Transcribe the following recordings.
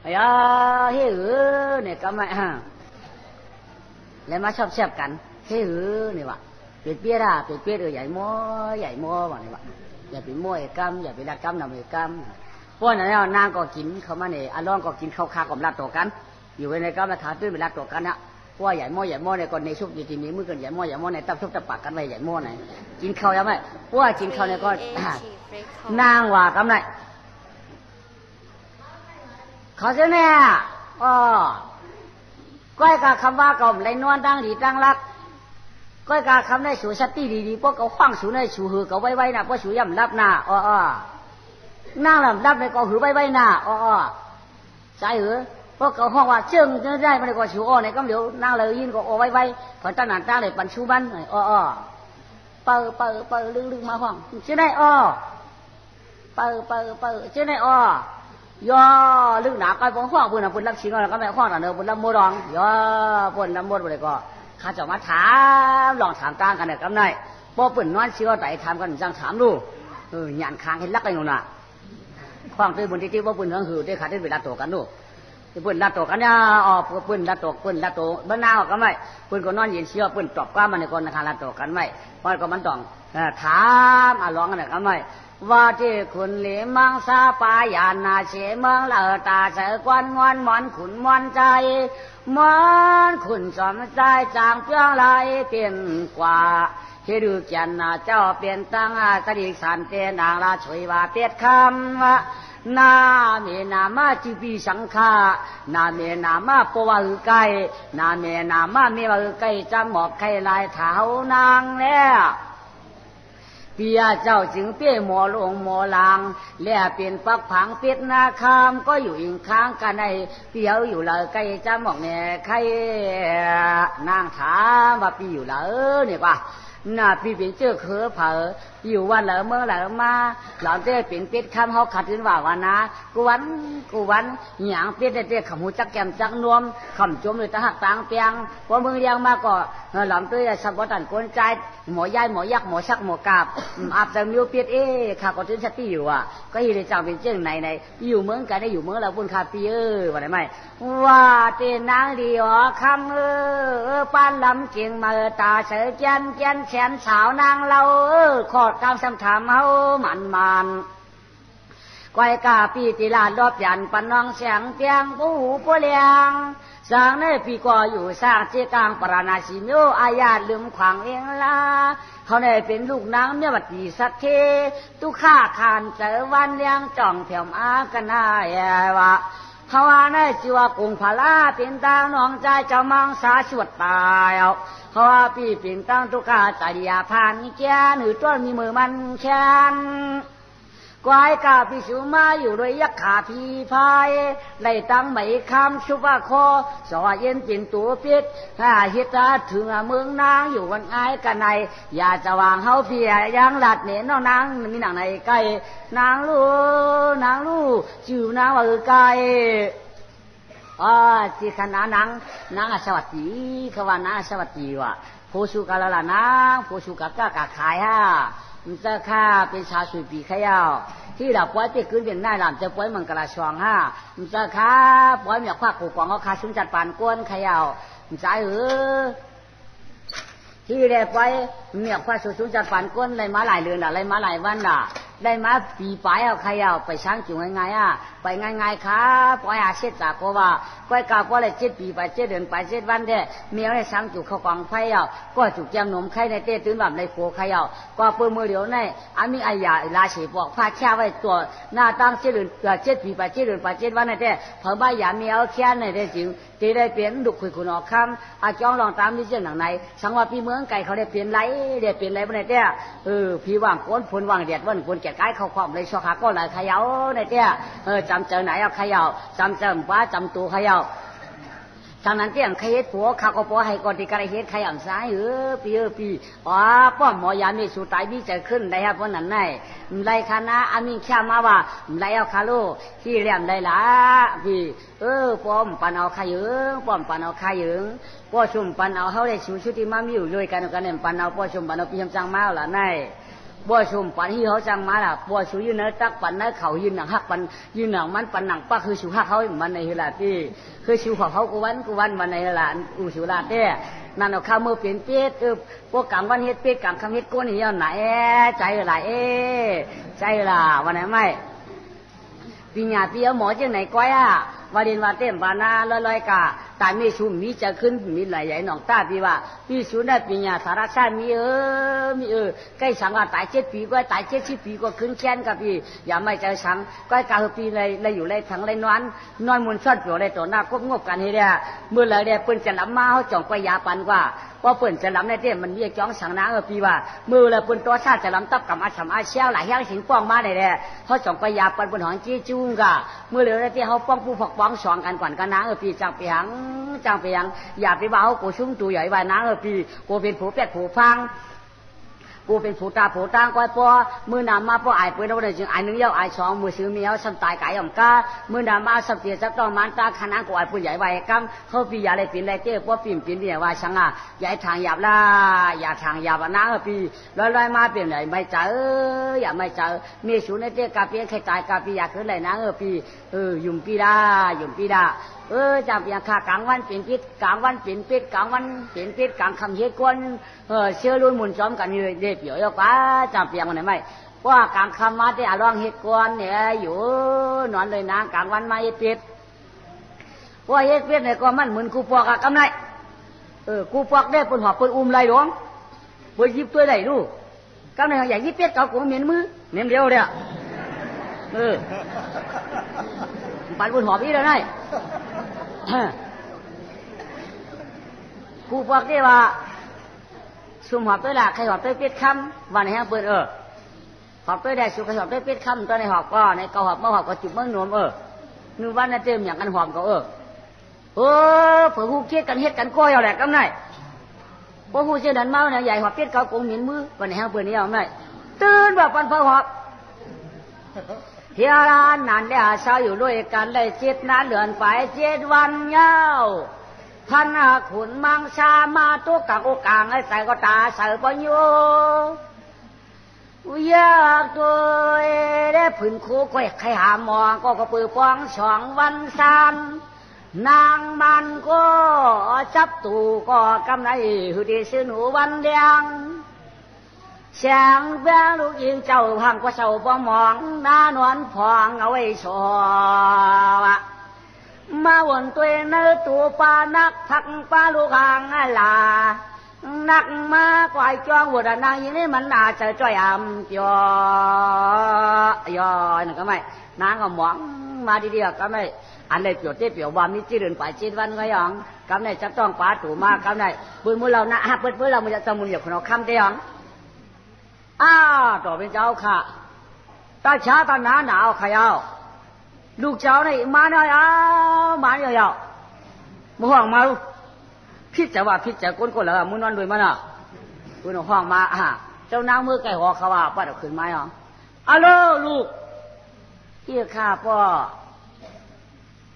เฮ้ยเนี่ยก็ไม่แล้วมาชอบแซ่บกันเฮ้ยนี่วะเป็ดเปี้ยร่าเป็ดเปี้ยใหญ่ม้อวะนี่วะอย่าไปม้อไอ้กำอย่าไปรักกำนำไอ้กำพวกนั้นนางก็กินเขามาเนี่ยอารมณ์ก็กินข้าวกับรัดต่อกันอยู่ในกำมาถาตื้นไปรักต่อกันนะว่าใหญ่ม้อเนี่ยก่อนในชุบอยู่ที่มีมือกันใหญ่ม้อในตับชุบตับปากกันไว้ใหญ่ม้อไหนกินข้าวยังไงว่ากินข้าวเนี่ยก็นางว่ากำไรเขาเสียเนี่ยก้อยกาคำว่าก่อมไรนวลตั้งดีตั้งรักก้อยกาคำได้สูสติดีพวกเขาขว้างสูในสูหือเขาไว้นะพวกสูย่ำรับหน้านั่งลำรับในก็หือไว้หน้าใจหือพวกเขาห้องว่าเชิงจะได้ไม่ได้ก็สูในก็เดี๋ยวนั่งเลยยินก็ไว้พอตั้งหน้าตั้งเลยปันชูบันเปิดลึกมาห้องเชื่อได้เปิดเชื่อได้ย่อลึกหนาไปพวกห้องปุ่นปุ่นรับชิงแล้วก็แม่ห้องน่ะเนอะปุ่นรับโมดองย่อปุ่นรับโมดไปเลยก็ข้าจะมาถามลองถามตั้งกันเนี่ยกำไนพอปุ่นนอนเชื่อแต่ถามกันจังถามดูหยานค้างเห็นลักกันอยู่น่ะห้องตัวปุ่นที่ว่าปุ่นทั้งหือได้ขาดได้เวลาโตกันดูปุ่นละโตกันเนี่ยปุ่นละโตบ้านนาก็ไม่ปุ่นก็นอนเย็นเชื่อปุ่นตอบกล้ามันในคนนะคะละโตกันไม่พอก็มันต้องถามร้องกันเนี่ยก็ไม่ว่าที่คุณเหลี่ยมังซาปายานาเชเมืองละตาเสกวันงอนหมอนขุนมอนใจมอนขุนสมใจจางเพียงไรเปลี่ยนกว่าเฮดูจันนาเจ้าเปลี่ยนตั้งตดิสันเตนางราช่วยว่าเปียดคำว่านาเมนามาจิปีสังฆานาเมนามาปวะหือไก่นาเมนามาเมวะหือไก่จะหมอกไข่ลายเท้านางแล้วเปียเจ้าจึงเปี้ยหมอลงหมอลางแล่เป็นปักผังเป็ดนาคามก็อยู่อิงค้างกันในเปียวอยู่เลยไก่จะหมอกเนี่ยไข่นางถามว่าปีอยู่เลยเนี่ยว่าน่าปีเป็นเจ้าเขือเผออยู่วันเหลอเมื่อเหลอมาหลานเต้เป็นเป็ดคำเขาขัดขึ้นว่าวันนะกูวันหยางเป็ดเต้ขมูจักแกมจักนวมขำจมเลยตะหักต่างเปียงพอมึงเลี้ยงมาก็หลานเต้สับวัตันกวนใจหมอยายหมอยักหมอชักหมอกาบอาบแต่มิวเป็ดข้าก็ถึงสติอยู่ก็ยี่เลยจังเป็นเจ้าไหนอยู่เมืองกันได้อยู่เมืองเราบุญคาปีว่าได้ไหมว่าเต้นางดีอ๋อคำปานลำเกียงมาตาเสือแก่นแขนสาวนางเราขอดกำสำถามเฮามันก้อยกาปีติลาดอบยันปันน้องเสียงเตียงผู้หูผู้เลียงสร้างในปีก่ออยู่สร้างเจกลางปราณาชิมิโออาญาลืมขวางเองละเขาได้เป็นลูกนางเมียวัดดีสักเทตุข้าขานเจอวันเลี้ยงจ่องเถี่ยมอากันนาวะเขาว่าในจิวกุงพลาเป็นตาน้องใจเจ้ามังสาชวดตายเขาว่าพี่เป็นตั้งตุกาตาดียาพานแก่หรือต้นมีมือมันแขนกวายกาพิสูมาอยู่ด้วยยักษ์ขาพีพายไล่ตั้งไหมคำชุบว่าคอสอเย็นเป็นตัวพิษถ้าฮิตาถึงเมืองนางอยู่วันง่ายกันในอย่าจะวางเฮาเพียยังหลัดเนี่ยน้องนางมีหนังในไก่นางลูจิวนางว่าไก่ที่ขณะนางสวัสดีเขาว่านางสวัสดีว่ะโพชูกาละนางโพชูกากาขายมันจะข้าเป็นชาสุปีขยาวที่เราปล่อยไปขึ้นเป็นนายหลานจะปล่อยมังกรชวงมันจะข้าปล่อยเมียควักกูกองเขาคาชุนจัดปานก้นขยาวมันใจที่ได้ปล่อยเมียควักชุนจัดปานก้นเลยมาหลายเดือนอะไรมาหลายวันได้มาปีปลายขยาวไปช้างจิ๋วง่ายไปง่ายครับปล่อยเช็ดจากเพราะว่าก้อยกาก็เลย7 ปีไป7 เดือนไป7 วันเด้เมียได้ช้างจิ๋วเขากองไข่ก็จุกแจมหนมไข่ในเต้ตื่นแบบในโผไข่ก็เปิดมือเดียวในอามีอายาลาเฉยบอกผ้าแค่ไว้ตัวหน้าตั้ง7 เดือน7 ปีไป7 เดือนไป7 วันในเต้เผอใบยาเมียแค่ในเต้จิ๋วที่ได้เปลี่ยนดุคุยคุณออกคำอาจ้องลองตามนี่เจ้าหนังในสังว่าพี่เมืองไก่เขาได้เปลี่ยนไรบนในเต้พี่ว่างก้นฝนว่างเดียดวันฝนแก่ใกล้เขาความเลยชอขาก็เลยขยาวในเต้จำเจอไหนขยาวจำเจอป้าจำตัวขยาวทางนั้นเตี้ยงขยัดผัวข้าก็ผัวให้ก่อนที่กระเฮ็ดขยำซ้ายปีป้อมหมอยามีสูตายมีใจขึ้นได้ครับวันนั้นไงไรคณะอามีแค่มาว่าไรเอาคาโลที่เรียมได้ละพี่ป้อมปันเอาขยึงป้อมปันเอาขยึงป้อชุมปันเอาเขาได้ชูชุติมามีอยู่ด้วยกันเนี่ยปันเอาป้อชุมปันเอาปีจำจังมาละไง บัวชุมปันที่เขาจังมาล่ะบัวชูยืนเนื้อตักปันเนื้อเขายืนหนังหักปันยืนหนังมันปันหนังป้าคือชูหักเขามันในเฮลาที่คือชูของเขากูวันมันในเฮลาอูชูลาเต้นั่นเอาข้าวมือเปลี่ยนเปี๊ยดพวกกลางวันเฮ็ดเปี๊ยดกลางคำเฮ็ดก้นนี่ไหนใจอะไรใจละวันไหนไม่ปีหน้าปีเอาหมอจังไหนก้อยวันเดินวันเต้มวันน่าลอยกาตายไม่ชูมีจะขึ้นมีไหลใหญ่หนองตาปีว่าปีชูได้ปีหน้าสารชาติมีใกล้สังว่าตาย7 ปีก็ตาย70 ปีก็ขึ้นแค้นกับปีอย่าไม่ใจสังก็กาปีเลยอยู่เลยทั้งเลยนอนมุนชดอยู่เลยตัวหน้าควบงบกันให้ได้เมื่อไรเดียเปิ้นจะล้ำมาเขาจ่องไปยาปันกว่าเพราะเปิ้นจะล้ำในเต้มันมีจ้องสังน้ำปีว่ามือเลยเปิ้นตัวชาติจะล้ำตับกับอาชามอาเชี่ยวหลายแห่งสิงป้องมาได้เลยเขาจ่องไปยาปันบนหองจี้จุ้งกะเมื่อเลยในเต้เขาป้องผู้ผักป้องสองกันก่อนกันนะปีจังไปหังอย่าไปว่าเขาโกชุ่มตัวใหญ่ว่านะปีโกเป็นผู้เป็ดผู้ฟังกูเป็นผู้ตาผู้ตั้งก้อยปอมือนำมาปอไอเปิดเอาได้จึงไอหนึ่งเย้าไอสองมือซื้อมีเอาสัมตายกายย่อมก้ามือนำมาสัมเตียจักต้องมันตาขนังกูไอปุ่นใหญ่ไว้กำเขาปียาเลยปีนเลยเจ้ปอปีนเนี่ยว่าช่างใหญ่ทางหยาบล่าอย่าทางหยาบนะปีลอยมาเปลี่ยนเลยไม่เจออย่าไม่เจอมีสูในเจ้กาเปียใครตายกาปีอยากขึ้นเลยนะปียุ่มปีดาจำอย่างข้ากลางวันเป็นพิษกลางวันเป็นพิษกลางวันเป็นพิษกลางคำเฮ็ดกวนเชื่อรุ่นมุนจอมกันเลยเด็กเปียวกว่าจำเปียงมันไหนไม่ว่ากลางคำมาที่อาลองเฮ็ดกวนเนี่ยอยู่นอนเลยนะกลางวันมาเฮ็ดพิษว่าเฮ็ดพิษเนี่ยก็มันเหมือนกูปอกกำไรกูปอกได้ปนหอบปนไรหลวงปนยิบตัวไหนดูกำไรอย่างยิบพิษเขากูเหม็นมือเหม็นเดียวเลยปันปนหอบอีแล้วไงกูบอกได้ว่าสุมหอบตัวละใครหอบตัวเป็ดคำวันไหนฮะเปิดหอบตัวได้สุใครหอบตัวเป็ดคำตัวในหอบก็ในเกาหอบเมื่อหอบก็จุบเมื่อหนุ่มนึกว่าน่าเต็มอย่างกันหอบก็เผื่อหูเคียดกันเฮ็ดกันก้อยเอาแหละกำไรพวกหูเชื่อดันเมาเนี่ยใหญ่หอบเป็ดเขาโกงหมิ่นมือวันไหนฮะเปิดนี่เอาไหมตื่นแบบปันเผาหอบเที่ยวร้านนั้นได้เช้าอยู่ด้วยกันได้7 นั้นเดือนไป7 วันยาวท่านขุนมังชามาตัวกางโอกางไอ้ใส่ก็ตาใส่ปะโยอยากตัวได้ผืนโคก้อยไข่หามองก็ปือปอง2 วัน3นางมันก็จับตู่ก็กำไรหือดีซื้อหนูวันเดียงเสียงเบี้ยลูกยิงเจ้าพังก็เศร้าบ่มองหน้านวลพองเอาไว้ชอมาวนตัวเนื้อตัวปานักทักปาลูกหางลานักมาควายจ้องวัดนางยิงนี่มันน่าจะจ่อยอ่ำจ่อยนั่นก็ไม่นางก็มองมาดีๆก็ไม่อันใดเปียวเปียวว่ามี7 เดือนไป7 วันก็ยังกำไรจับต้องปาตู่มากำไรปืนมือเรานะปืนเรามันจะจำมุนอยู่คนเราคำเดียวต่อเป็นเจ้าค่ะตาช้าตาหนาหนาวขยาวลูกเจ้านี่มาหน่อยมาเยอะๆมึงห้องมาพิจว่าพิจก้นแล้วมึงนอนด้วยมันมึงห้องมาเจ้านางมือไก่หัวเขาว่าป้าเดี๋ยวขึ้นไม้ฮัลโหลลูกเกี่ยข้าพ่อ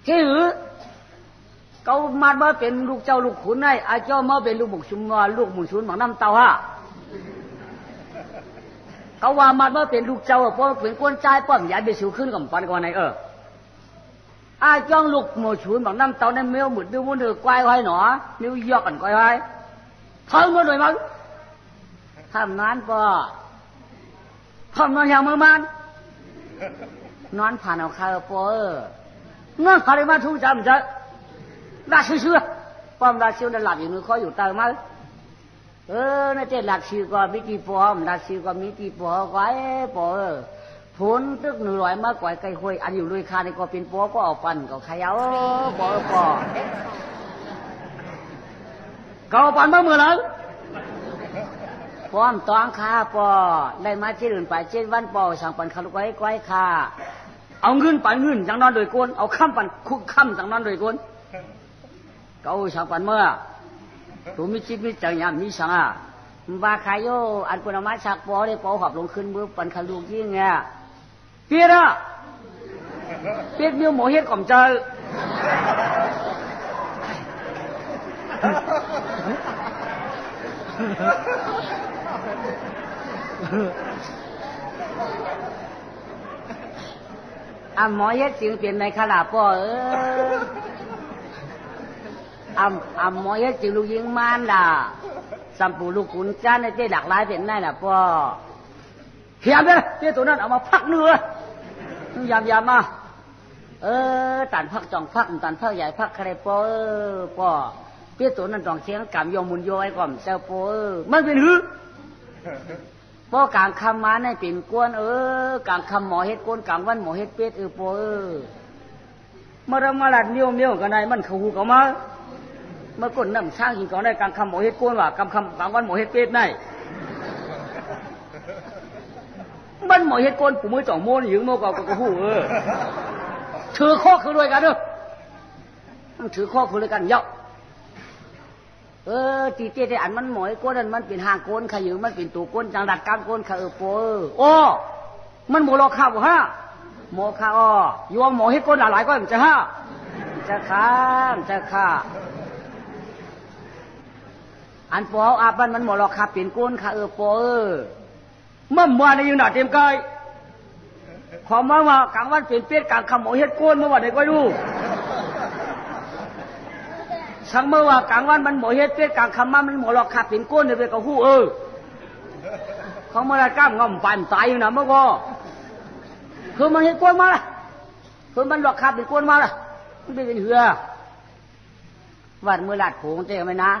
ที่หือเขามาเป็นลูกเจ้าลูกขุนไอ้เจ้ามาเป็นลูกบุกชุมลูกหมุนชุนหมังน้ำเต้าเขาว่ามันเมื่อเป็นลูกเจ้าเพราะเป็นก้นใจป้อมใหญ่ไปสิวขึ้นกับปันก่อนไหนจ้องลูกหมูฉุนบางน้ำเต้าในเมียวหมุดดูมันเดือดควายไว้หนอนิ้วยอกกันควายไว้เท่ามันหน่อยมั้งทำนานป่ะทำนอนอย่างมือมันนอนผ่านเอาข้าวป่ะเงื่อนอะไรมาทุ่งจำจะราชเชื่อป้อมราชเชื่อนั่นหลับอยู่นึกเขาอยู่เตามั้งน่าจะหลักชื่อก็มีกี่ปอมหลักชื่อก็มีกี่ปอไว้ปอผลตึก100มากกว่าไก่ห้วยอันอยู่ลุยคาในก็เป็นปอก็เอาปั่นก็ขยาวปอก็เอาปั่นมาเมื่อไหร่ป้อมตองข้าปอได้มา7 เดือนไป7 วันปอสั่งปั่นขาลูกไว้ก้อยข้าเอาเงินปั่นเงินจังนอนโดยก้นเอาข้ามปั่นคุกข้ามจังนอนโดยก้นก็สั่งปั่นเมื่อตัวมีจิตมีจังยามมีสังบาขายโยอันปุณมาชักปอได้ปอหอบลงขึ้นมือปันขลูกยิ่งไงเปียร่ะเปียมีหมูเฮ็ดก่อมเจอ หมอเฮ็ดจึงเป็นในขลาป่อหมอเฮ็ดจึงลูกยิงมานด่าสัมปูลูกขุนจ้าในเจ๊หลักหลายเป็นได้ล่ะป่อเขียนเลยเจ๊ตัวนั้นเอามาพักเนื้อยามมาตันพักจ่องพักตันพักใหญ่พักใครป่อป่อเจ๊ตัวนั้นจ่องเชียงกำยอมุนโยไอ้ก่อมเจ้าป่อมันเป็นหื้อป่อกลางคำมาในปิ่นกวนกลางคำหมอเฮ็ดกวนกลางวันหมอเฮ็ดเป็ดป่อมาละมาลัดเมียวกันได้มันเขาหูเขามาเมื่อก่อนน้ำช่างหินก่อนได้กลางคำหมอเฮ็ดกวนว่ากลางวันหมอเฮ็ดเป็ดได้มันหมอเฮ็ดกวนผู้มือจ่องโม่หญิงโม่ก็หูถือข้อคือด้วยกันต้องถือข้อคือด้วยกันเยอะตีเตี้ยอันมันหมอยก้นมันเป็นหางก้นขยืมมันเป็นตัวก้นจังดัดการก้นขโอ้มันโมโลข้าวฮะโมข้าวโยมหมอให้ก้นหลายๆก็จะฮะจะฆ่าอันปออาบันมันโมโลข้าเป็นก้นขมั่มวันนี้ยังหนาเต็มกายขอมาว่ากลางวันเป็นเป็ดกลางคำหมอเฮ็ดก้นเมื่อวันไหนก็ดูช่างเมื่อว่ากลางวันมันหมอเฮ็ดเป็ดกลางคำมันหมอหลอกขับเป็นก้นเลยก็หู้เขาเมื่อไรกล้ามงอมปั่นตายอยู่นะเมื่อก็คือมันเฮ็ดก้นมาละคือมันหลอกขับเป็นก้นมาละมันเป็นเหือวันเมื่อหลัดผงเจ๊ไหมนะ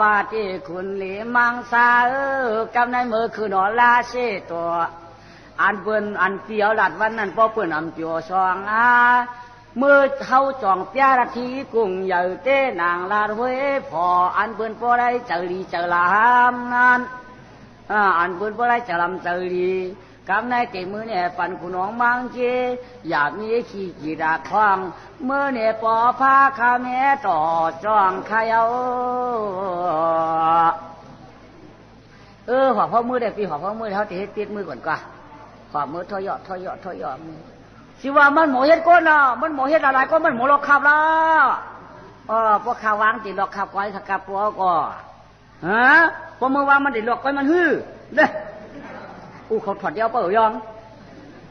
ว่าที่คุณเหลีมังซากำในมือคือหนอลาเชตัวอันเปิ้นอันเปียวหลัดวันนั้นพอเปิ้นอันเปียวซองเมื่อเขาจ่องเปียระทีกุ้งใหญ่เต้นางลาดเวพออันเปิ้นพอได้เจรีเจลามนั้นอันเปิ้นพอได้เจลำเจรีกำในเต็มมือเนี่ยปั่นขุนองมังเจอยากมีขี้กีดาคว้างเมื่อเนี่ยปอพาคาแม่ต่อจ้องขยเอาหัวพ่อมือได้ปีหัวพ่อมือเขาจะให้ติดมือก่อนกว่าหัวมือทอยอมือสิว่ามันหมอเฮ็ดก้นมันหมอเฮ็ดอะไรก็มันหมอหลอกขับละพวกข้าววางติดหลอกขับก้อยขับปัวก็พอเมื่อวานมันติดหลอกก้อยมันฮื้อเด้เขาถอดเดียวเปล่ายอง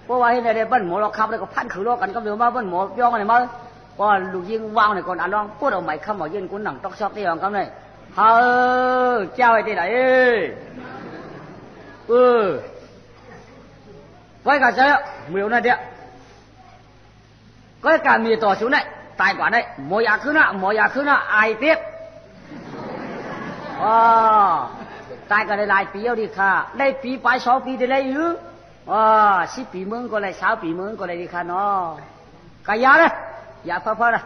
เพราะว่าให้ในบ้านหมอหลอกขับเลยก็พันขือโลกันก็เดี๋ยวมาบ้านหมอยองอะไรมาพอลูกยิงวางในก่อนอ่ะลองพูดเอาใหม่คำหมอยิงกุ้นหนังตอกชอกที่ยองกันเลยเจ้าไอ้ที่ไหนไว้กันเจ้าเมื่อนั่นเดียก็การมีต่อสู้nàyตายกว่าได้หมอยาขึ้นนะไอเตี้ยตายก็ได้หลายปีเอาดีค่ะได้ปีไป2 ปีได้เลยอยู่10 ปีมึงก็เลย20 ปีมึงก็เลยดีค่ะเนาะกายาเลยยาพอนะ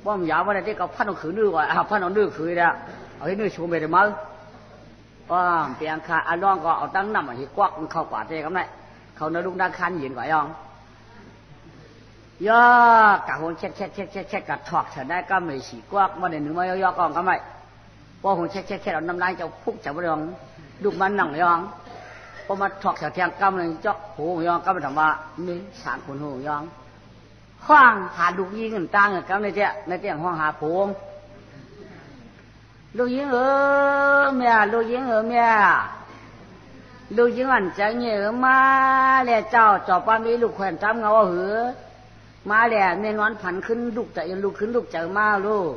ป้อมยาวันนี้ก็พันเอาขืนดื้อว่ะพันเอาดื้อขืนเนี่ยเอาให้ดื้อชูไปได้มั้งเปียงค่ะอันร้องก็เอาตั้งน้ำให้กวักมันเข้ากว่าเจ๊กันไหนเขาเนื้อลูกดังคันเย็นกว่ายองกะหงเช็ดกะถอกเฉยได้ก็ไม่สีกวักมาเดี๋ยวหนึ่งมายอกองก็ไม่พอหงเช็ดเอาน้ำลายจะพุกจะบริยองดุมันหนังยองพอมาถอกเฉยเทียงกำเลยจ๊อกหูยองก็ไปถามว่ามีสารคนหูยองห้องหาลูกยิงกันตั้งกับในเตี้ยห้องหาโผงลูกยิงเมียลูกยิงเมียลูกยิงอันใจเงี้ยมาแล้วเจ้าจอบป้ามีลูกแขวนจำเงาหือมาแล้วเมนวันผันขึ้นลูกใจลูกขึ้นลูกใจมาลูก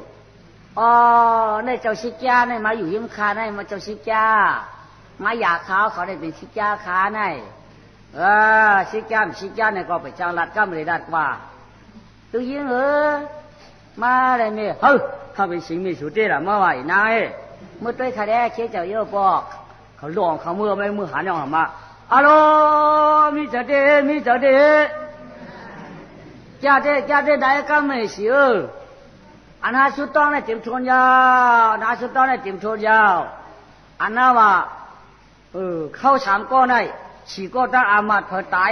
ในเจ้าชิก้าในมาอยู่ยิ้มคาในมาเจ้าชิก้ามาอยากเขาได้เป็นชิก้าคาในชิก้าในก็ไปจังรัดก็ไม่ได้ดัดว่าลูกยิงมาเลยเมียเขาเป็นสิ่งมีสุดที่ละเมื่อวานนายเมื่อตัวขาแดกเชี่ยเจ้าเยอะปอกเขาหลวงเขาเมื่อไม่มือหันอย่างมาฮัลโหลมีเจ้าเดจ้าเดได้ก็ไม่เสียอันนั้นสุดท้ายเต็มชนยาวอันนั้นว่าเข้า3 ก้อนได้4 ก้อนตั้งอามาตย์เผยตาย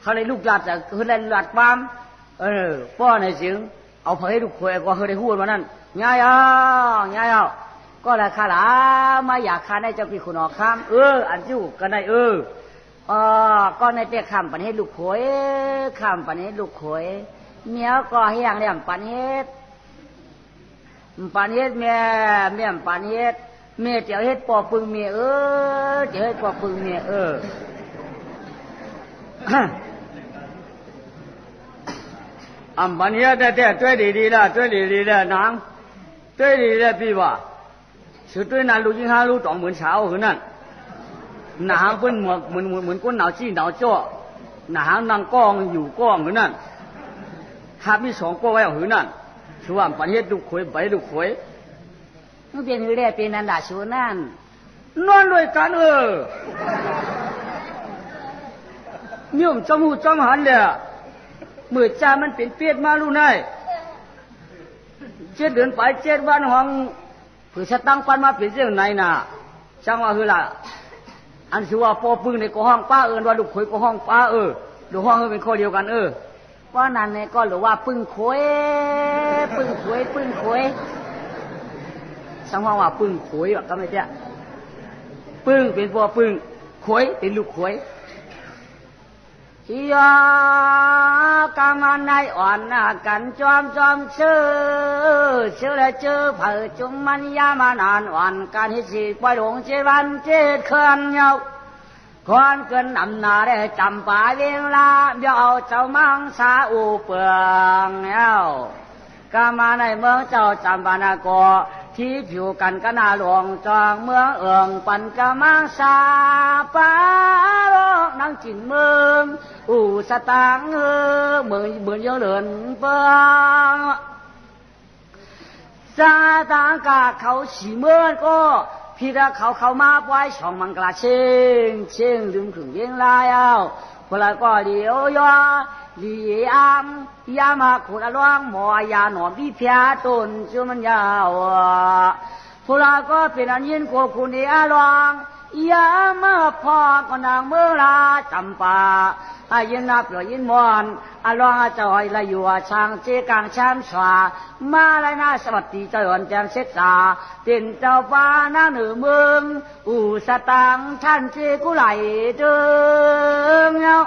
เขาเลยลูกหลัดจากเขาเลยหลัดปามป้อในเสียงเอาเผยให้ลูกขวยก็เขาได้หูดมานั่นง่ายเอาก็เลยขาลามาอยากขาได้เจ้าพี่คุณออกข้ามอันจู่กันได้ก็ในเตี้ยข้ามปันให้ลูกขวยข้ามปันให้ลูกขวยเมียก็ให้อย่างเลี้ยงปันเฮ็ดเมียปันเฮ็ด เมียเจียวเฮ็ดปอปึงเมียเจียวเฮ็ดปอปึงเมียบันเนี้ยแต่ช่วยดีๆละช่วยดีๆละนางช่วยดีๆพี่ว่าสุดท้ายนั้นลูกยิงหาลูกต้องเหมือนเช้าหือนั่นหนาเพิ่นเหมือนก้นหนาวจี้หนาวจ้อหนานั่งก้องอยู่ก้องหือนั่นถ้ามีสองก้อไว้หือนั่นชัวปันเฮ็ดลูกขวยใบลูกขวยมันเป็นหือแร่เป็นนันดาชัวนั่นนอนด้วยกันมิ่มจมูกจมหันเลยมือจ่ามันเป็นเปียดมาลูกนาย7 เดือนไป7 วันห้องผือสตังปันมาเป็นเรื่องไหนน่ะช่างว่าคือละอันชื่อว่าปอปึงในก็ห้องป้าว่าลูกขวยก็ห้องป้าลูกห้องเป็นข้อเดียวกันว่านั่นเนี่ยก็หรือว่าปึงขวยช่างว่าปึงขวยก็ไม่ใช่ปึงเป็นปอปึงขวยเป็นลูกขวยยากามันในอ่อนกันจอมเชื่อและเจอเผยจุงมันยามานานอ่อนการให้สิปล่อยหลง7 วัน7 คืนเงาก่อนเกินอำนาจได้จำป่าเวงลาเดี๋ยวเอาเจ้ามังสาอูเปืองแล้วกามาในเมืองเจ้าจำปานากอที่ผิวกันก็น่าหลวงจองเมืองปันกามังสาปาโลกนั่งจินเมืองสตางเมืองเยอะเหลือนเปืองสตางกาเขาฉีเมืองก็พี่ถ้าเขามาไว้ช่องมังกลาเชิงลืมถึงเวียงลายพลาก็เดียวยาลียามาขุดล่วงหมอยาหนอมพี่เพียต้นชื่อมันยาวพลาก็เป็นอันยินโกคุณเดียลวงยามาพอก็นางเมื่อลาจำปายินนับหรือยินมอนลวงเจ้าไอ้ละอยู่ช่างเจกังช้ำสวามาเลยนะสวัสดีเจ้าหอนแจงเสษาเป็นเจ้าฟ้าหน้าเหนือเมืองสตังท่านเจกุไหลเดิมเนาะ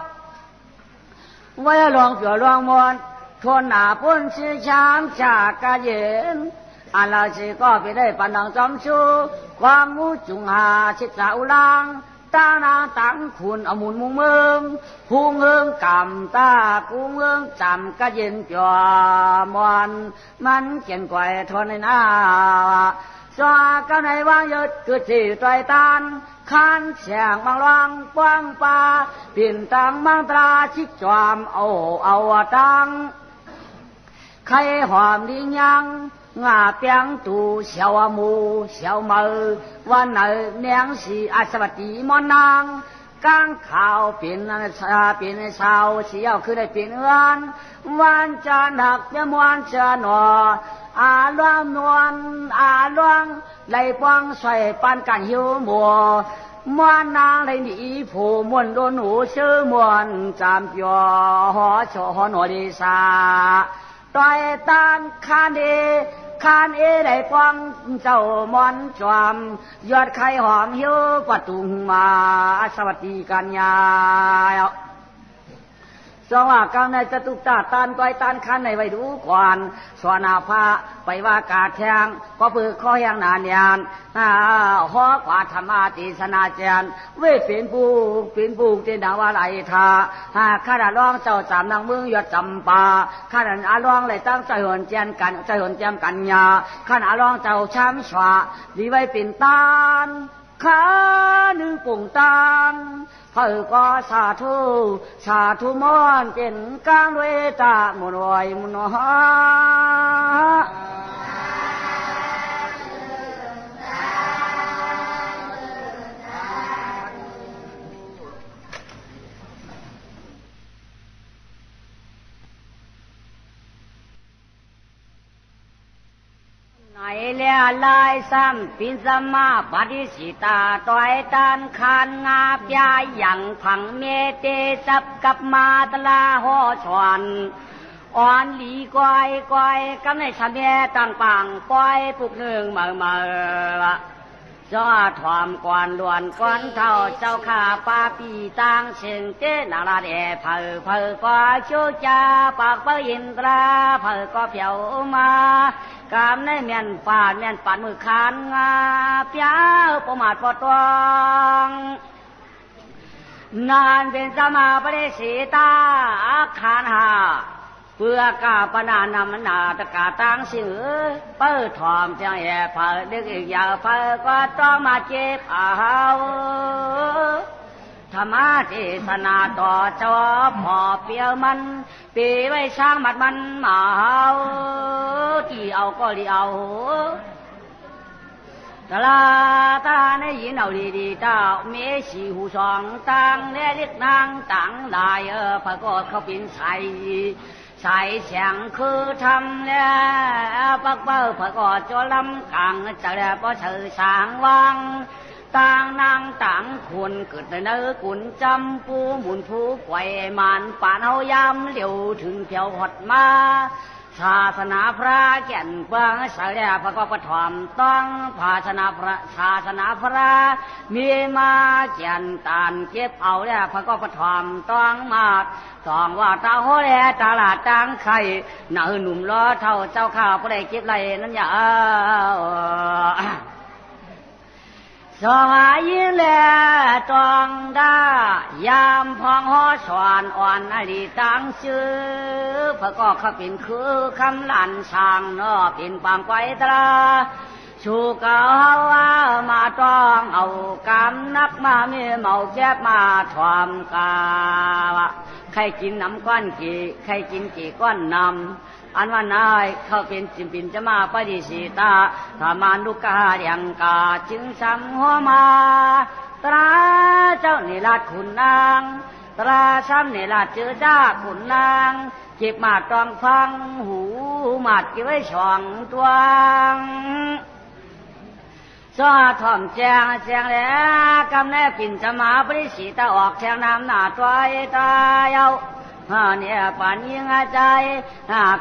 ไว้ลองเปล่าลองมอนทนหนาพ้นชื่อช้างจากกะเย็นอันเราชีก็ไปได้ปันดังจอมชูความมูจุงหาชิดสาวลังตานาตังคุณอมุนมุงเมืองพุงเฮืองกำตากุ้งเฮืองจำกะเย็นจอมอนมันเขียนไกวทนในหน้าสวากันในวางยศคือที่ตรตานขันเสียงบางลวงกว้างป่าเปลี่ยนตังมังตราชิกจอมเอาตังใครหอมดียังงาเปียงตูเสียวมูเสียวมือวันไหนเนียงสีอาสวัสดีมอนนางกางข่าวเป็นชาวเสียวคือได้เป็นเอื้อนวันจะหนักจะมวนจะหนอลวงนวลลวงไหลปวงใส่ปันกันหิวมัวมวนนางไหลหนีผู้มวนโดนหูชื่อมวนจามเปียวหอโชหอหนอดีสาต่อยตานคานได้ปวงเจ้ามอนจอมยอดไข่หอมหิวประตุงมาสวัสดีกันยาสว่ากังในจตุตาตานก้อยตานคันในไว้ดูก่อนสวนาภาไปว่ากาแทงก็เพื่อข้อยังนานยานหอกว่าธรรมาติสนาเจนเว้เป็นปูเจนดาวาไหลทาข้าดาร้องเจ้าจามนางเมืองยอดจำปาข้าดาร้องเลยตั้งใจหวนเจนกันใจหวนเจมกันยาข้าดาร้องเจ้าช้ำสวาดีไว้เป็นตานขาหนึ่งปุ่งตานเพื่อก็สาธุมอนเป็นกลางด้วยตามุนอยมุนหาไหนเลี้ยลายซ้ำปินสมาปฏิสิตาต่อยตานคานงาปยาอย่างผังเมเตจับกับมาตลาห่อชวนอ่อนหลีก้อยกำในชะเมต่างปังปล่อยปุกหนึ่งเมื่อ จ้าถอมก่อนล้วนก่อนเท่าเจ้าข้าป้าปีตังเชิงเต้นาลาเดเผอเผอก็ชูจ่าปากเปอินตราเผอก็เพียวมากามในเมียนป่าเมียนป่านมือคานงาเปียวประมาทปอตวงนานเป็นสมาปริสีตาอาคารหาเพื่อกาปนานำนาตกาตังสิงเปิดถอมเพียงแย่เผอดึกอีกอย่างเผอก็ต้องมาเจ็บเอาธรรมะเทศนาต่อจอพอเปียวมันปีไว้ช่างมัดมันมาเอาที่เอาก็ดีเอาตลาในยินเอาดีๆเจ้าเมสีหูสองตังเล็กนางตังลายพระกอดเขาเป็นใสเสียงคือทำแล้วปักเป้าพระกอดจลำกังจะแล้วพอเธอสางวังต่างนางต่างคนเกิดในเนื้อกุนจำปูหมุนผู้ไกวมันป่านเอายำเหลียวถึงเพียวหดมาศาสนาพระแก่นเบื้องสายแด่พระก็ประถมต้องศาสนาพระมีมาแก่นตานเก็บเอาแด่พระก็ประถมต้องมาต้องว่าตาโหแลตลาดตังไข่หน้าหนุ่มล้อเท่าเจ้าข้าวผู้ใดเก็บไรนั้นอย่าสมัยแลจองได้ยามพองหอสวนอ่อนอดีตังชื่อพระก็เขาเป็นคือคำหลันช่างเนาะเป็นปางไกวตราชูเก่าว่ามาต้องเอากำนักมามีเมาแจ็บมาทอมกาวใครกินน้ำก้อนกี่ใครกินกี่ก้อนนำอันว่านายเขาเป็นจิมปินจะมาปฏิสีตาถ้ามานุกาเดียงกาจึงสังหัวมาตราเจ้านิราชขุนนางตราซ้ำนิราชเจอจ้าขุนนางเก็บมาตองฟังหูมาดเก็บไว้ช่องตัวสอทอมแจงแล้วกำแนปินจะมาปฏิสีตาออกแทงน้ำหน้าตัวตายเอาเนี่ยป่านยิงอาใจ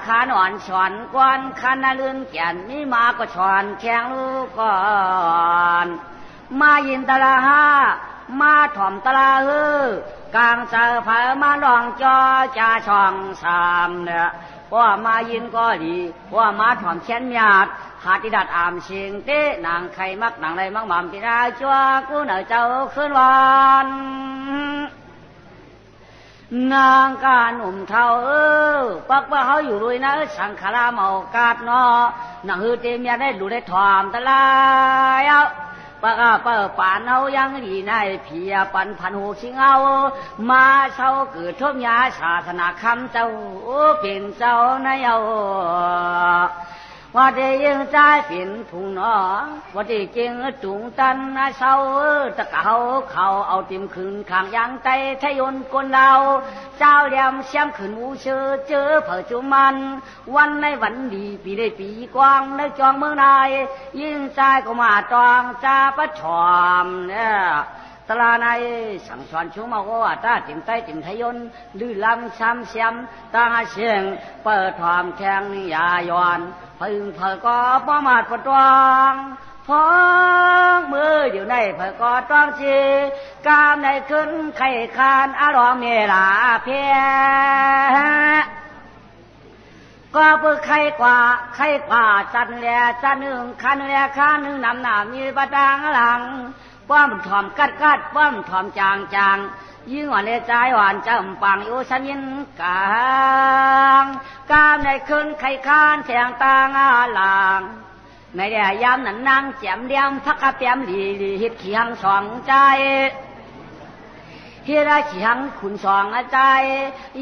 ขานอ่อนฉอนกวนขันลื่นแก่นมีมาก็ฉอนแข็งลูกก่อนมายินตะลาฮามาถ่อมตะลากลางเจอเผอมาลองจอจ่าช่องสามเนี่ยว่ามายินก็ดีว่ามาถ่อมเช่นหยาดขาติดัดอามเชียงเต้นางไข่มักนางไรมักหม่ำปีนาจัวกูเหนือเจ้าขึ้นวันนางการหนุ่มเท่าปักว่าเขาอยู่ด้วยนะสังขารเมากาดเนาะนางเต็มยาได้หลุดได้ถอมตะลายเอาปักเปิดป่านเอายังดีในเพียปันพันหูชิงเอามาเช่าเกิดทบยาศาสนาคำเจ้าเป็นเจ้าในเอาว่าได้ยังใจเป็นผู้น้อว่าได้เก่งจุงตันนะเศร้าตะเขาเอาเต็มคืนข้างยางใจทะยนกลเราเจ้าเหลี่ยมเสียมขืนมูเชื่อเจอเผอจุมันวันในวันดีปีได้ปีกว้างในจองเมืองนายยิ่งใจก็มาตองจ้าประชอมเนี่ยตลาในสังสอนชูมาว่าตาจิมไตจิมทยนลื่นลำช้ำเสียมตาเสียงเปิดถอมแทงยายอนพึ่งเผอก็ประมาทประตวงพ้องมืออยู่ในเผอก็ต้องจีกามในขึ้นไข่คานอารมณ์เมลาเพียก็เพื่อใครกว่าจันแลจันหนึ่งคันแลคันหนึ่งนำหนามีประดางหลังป้อมถอมกัดป้อมถอมจางยิ่งหวานเลใจหวานจำปังอยู่ชั้นยินกลางกามในคืนไข่คานแทงตางอาลางในเดียยามนั้นนางแจ่มเดียมพักกระเปียมหลีฮิตเขียงสองใจเฮียได้เขียงขุนสองใจ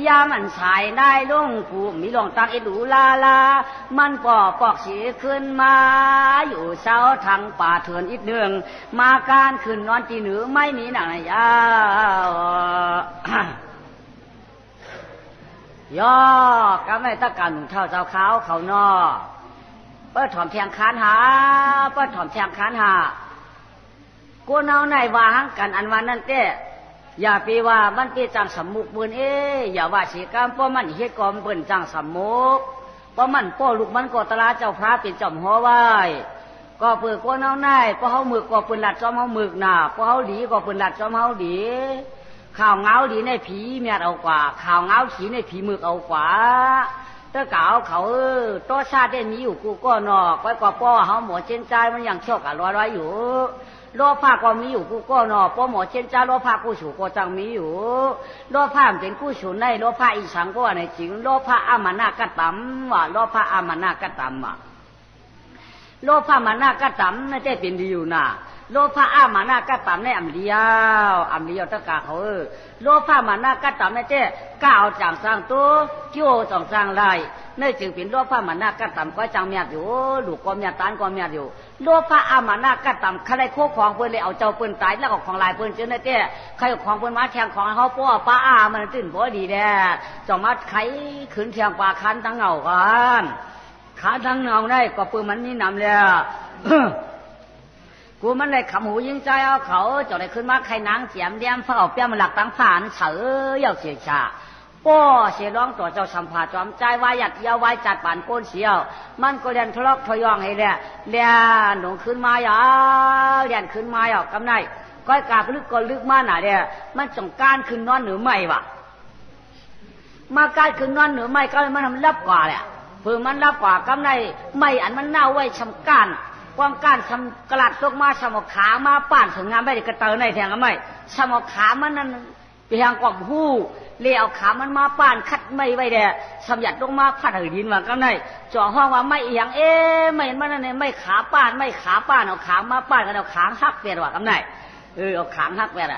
ยามันสายได้ลุงกูมีลงตังอิดูลามันปอกสีขึ้นมาอยู่เช้าทางป่าเถื่อนอีกเนืองมาการขึ้นนอนตีเหนือไม่มีหนังยาวย่อกำไม่ตะกันเท่าเจ้าขาวเขานอเปิดถอมเพียงคานหากูเอาในวางกันอันวันนั้นเต้อย่าปีว่ามันเป็นจังสมุกเบิ่นอย่าว่าสีกรรมเพราะมันเฮ็ดกอมเบิ่นจังสมุกเพราะมันป้อลูกมันก็ตลาเจ้าพระเป็นจอมหัวไว้ ก็เปิดก้นเอาหน้าเพราะเขาหมึกก็เปิดหลัดจอมเขาหมึกน่ะเพราะเขาดีก็เปิดหลัดจอมเขาดีข่าวเงาดีในผีเมียเอากว่าข่าวเงาผีในผีหมึกเอากว่าถ้าเก่าเขาตัวชาติได้มีอยู่กูก็นอกก็ป้อเขาหมอเจนใจมันยังชอบกับร้อยอยู่โลภะก็มีอยู่กูก็นอกป้อหมอเจนใจโลภะกูฉูก็จังมีอยู่โลภะเป็นกูฉูในโลภะอีสังก็ในจริงโลภะอามานากัตตัมว่ะโลภะอามานากัตตัมว่ะโลภะมานากัตตัมนั่นได้เป็นดีอยู่น่ะโลภะอามานากัตตัมในอัมเลียวตะกาเขาโลภะมานากัตตัมในเจ้ก้าวจางสร้างตัวเกี่ยวจางสร้างไรนั่นจึงเป็นโลภะมานากัตตัมก็จังเมียอยู่ลูกก็เมียตานก็เมียอยู่โลภะอามานากัตตัมใครโคของเปิ้นเลยเอาเจ้าเปิ้นตายแล้วก็ของลายเปิ้นเจ้านั่นเจ้ใครของเปิ้นมาแทงของเขาป้อป้าอามันตื่นบ่ดีแน่จองมาไขขืนเทียงปลาคันทั้งเงากันขาทั้งเงาได้ก็ปืนมันนี่นำแล้วกูมันเลยขำหูยิงใจเอาเขาจะได้ขึ้นมาใครนางเจียมเดียมเฝ้าเปี้ยมันหลักตั้งผ่านเฉยเสียชาป้อเสียร้องตัวเจ้าสัมผัสจอมใจว่าหยัดยาวไว้จัดป่านโกนเสียวมันก็เรียนทะเลาะทยองให้เรียนหนุ่มขึ้นมาอย่าเรียนขึ้นมาอย่ากำไนก้อยกาบลึกก็ลึกมาหน่ะเนี่ยมันจงการขึ้นนอนหรือไม่วะมาการขึ้นนอนหรือไม่ก็มันทำลับกว่าแหละเพื่อมันลับกว่ากำไนไม่อันมันเน่าไว้ชำการกวางก้านทำกระดาษตกมาสมอขามาป้านถึงงานไม่ได้กระเตอในแทงก็ไม่สมอขามันนั่นไปทางกล่อมหู้เลี้ยวขามันมาป้านคัดไม่ไว้แดดสมหยัดลงมาพัดหืดินว่าก็ได้จ่อห้องว่าไม่อย่างไม่เห็นมันนั่นไม่ขาป้านไม่ขาป้านเอาขามาป้านกันเอาขางหักเปียดว่าก็ได้เอาขางหักเปียด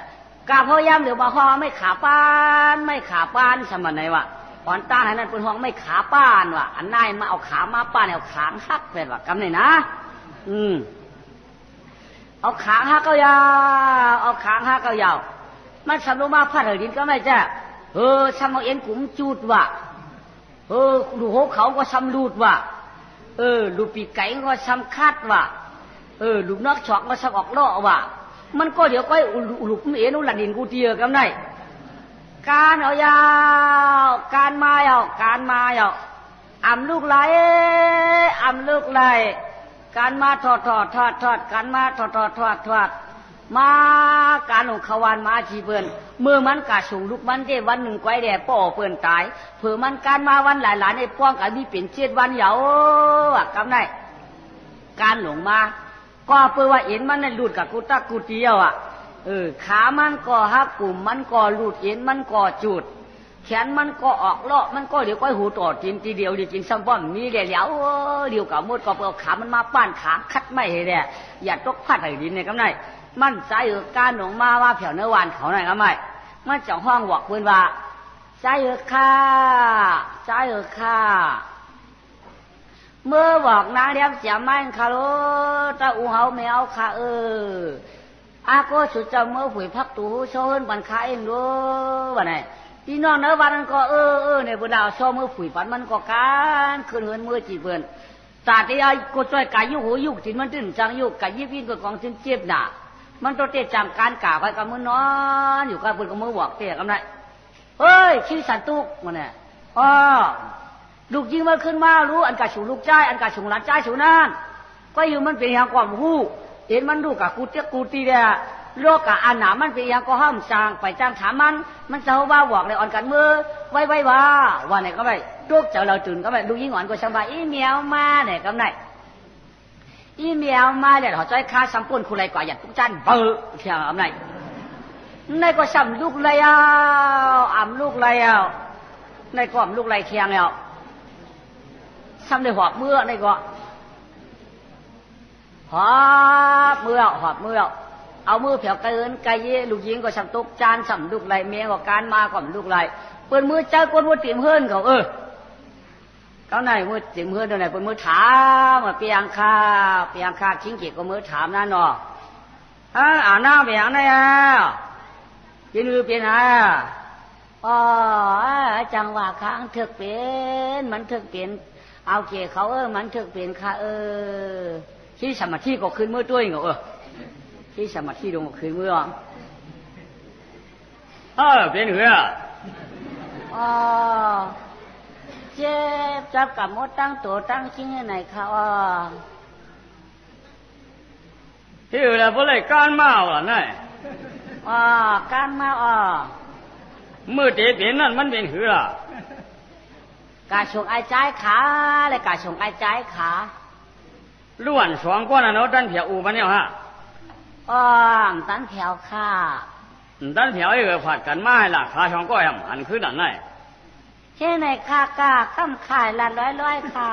กาพยายามเดี๋ยวมาห้องไม่ขาป้านไม่ขาป้านสมัยไหนวะอ่อนต้านให้นั่นเป็นห้องไม่ขาป้านว่ะอันนายมาเอาขามาป้านเอาขางหักเปียดว่าก็ได้นะเอาขางหักก็ยาวเอาขางหักก็ยาวมันสำลงมาพัดหืดินก็ไม่แจ้สมองเอ็นกุ๋มจูดว่ะดูหัวเขาก็ซ้ำรูดว่ะดูปีกไก่ก็ซ้ำคาดว่ะลูกนกฉอกก็ซ้ำออกล่อว่ะมันก็เดี๋ยวก็ลูกเอ็นอุลันดินกูเตียกันได้การเอายาวการมาเอาอ่ำลูกไหลการมาทอดการมาทอดมาการหลงขวานมาชีเปื่อนเมื่อมันกะสูงลูกมันได้วันหนึ่งไกวแด่ป่อเปื่อนตายเผื่อมันการมาวันหลายในป้องกันมีเปลี่ยนเจ็ดวันเหยากำได้การหลงมาก็เพื่อว่าเอ็นมันนั่นหลุดกับกูตะกูเตียวขามันก็หักกลุ่มมันก็หลุดเอ็นมันก็จุดแขนมันก็ออกเลาะมันก็เดี๋ยวก็หูต่อกินทีเดียวเดี๋ยวกินซ้ำป้อมมีเดี๋ยวเดี๋ยวกับมดก็เปเอาขามันมาป้านขาคัดไม่ให้แด่อย่าตกพัดให้ดินเนี่ยกำได้มันใจการหนองมาว่าแผ่วเนื้อวานเขาหน่อยก็ไม่มันจะห้องบอกเพื่อนว่าใจข้าเมื่อบอกนางเลี้ยงเสียไม่คาโลตาอูเฮาไม่เอาค่ะอาก็สุดจะเมื่อผุยพักตูโชว์บันคาเองด้วยวันไหนพี่น้องเนื้อวานมันก็ในบนดาวโชว์เมื่อผุยปันมันก็การคืนเงินเมื่อจีเพื่อนตาที่ไอ้ก็ช่วยกายยุกจินมันตื่นจังยุกกายยิบยินก็กองจินเจ็บหนามันตัวเตะจำการกล่าวไปกับมือนอนอยู่กับปืนกับมือบอกเตะกันได้เฮ้ยชื่อสันตุกมันเนี่ยลูกยิงมาขึ้นมารู้อันกาชูลูกใจอันกาชูหลานใจชูนั่นก็อยู่มันเป็นอย่างความหู้เห็นมันดูกับกูเตี้ยกูตีเดียโลกกับอันหนามันเป็นอย่างก็ห้ามจางไปจางถามมันจะว่าบอกเลยอ่อนกันมือไว้ว่าวันไหนก็ไม่ลูกเจ้าเราตื่นก็ไม่ลูกยิงอ่อนก็สบายอีเมียวมาเนี่ยก็ไม่อีเมียวมาเนี่ยเขาใจค้าสัมปุนคุณไรกว่าอย่างทุกจันเบอร์เที่ยวอะไรในก็สัมลูกไรอ่ำลูกไรในก็อ่ำลูกไรเที่ยงแล้วสัมได้หอบเมื่อในก็หอบเมื่อเอามือเผียวเกินไก่เย่ลูกยิงก็สัมตุกจานสัมลูกไรเมียก็การมาก็ลูกไรเปิดมือเจ้าคนวัวเตรียมเฮิร์นเขาเขาไหนมือจิ๋มเพื่อนตัวไหนเป็นมือถามมาเปียงคาชิ้งเกียก็มือถามนั่นเนาะอ่านหน้าเปียงได้กินมือเปียงจังหวะค้างถึกเป็นมันถึกเป็นเอาเกี่ยเขามันถึกเป็นค่ะที่สมาธิก็ขึ้นมือด้วยเหรอที่สมาธิลงก็ขึ้นมือเป็นเหรอเจ็บจับกับมดตั้งตัวตั้งชิ้นไหนเขา ที่อื่นแล้วพวกเลยการเมาล่ะนี่การมามือเตะเปลี่ยนนั่นมันเป็นหือล่ะกาชงไอ้ใจขาเลยกาชงไอ้ใจขาล้วนสองก้อนน่ะเนาะดันเผียวอูมันเนี่ยฮะตันแถวขาดันเผียวผัดกันมาให้ล่ะขาสองก้อยหันคือดันไหนเช่ในคากาข้ามขายละร้อยค่ะ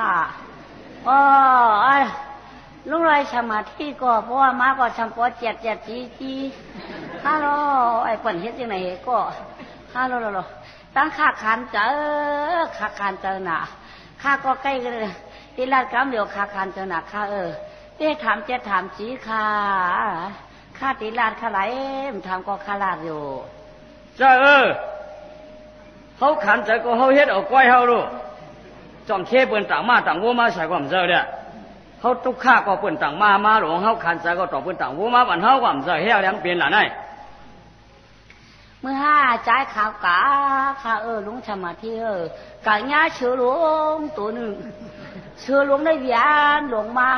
ลุงไรสมาธิก็เพราะว่ามาก็ทำปอเจ็ดจีฮัลโหลไอ้คนเฮ็ดยังไงก็ฮัลโหลตั้งขาคันเจอหนาข้าก็ใกล้กันเลยที่ลาดกำเดียวขาคันเจอหนาข้าเต้ถามเจ็ดถามจีข้าตีลาดข้าไหลทำก็ข้าลาดอยู่จ้าเขาขันใจก็เขาเฮ็ดเอาก้อยเขาลูกจอมเชี่ยเปิ่นต่างมาต่างวัวมาใส่ความเจอเนี่ยเขาทุกข้าก็เปิ่นต่างมาหลวงเขาขันใจก็ต่อเปิ่นต่างวัวมาบันเขาความเจอเฮี้ยแล้วเปลี่ยนหล่ะไงเมื่อใจข่าวกาข้าลุงสมาธิกะญาเชื่อหลวงตัวหนึ่งเชื่อหลวงได้เวียนหลวงมา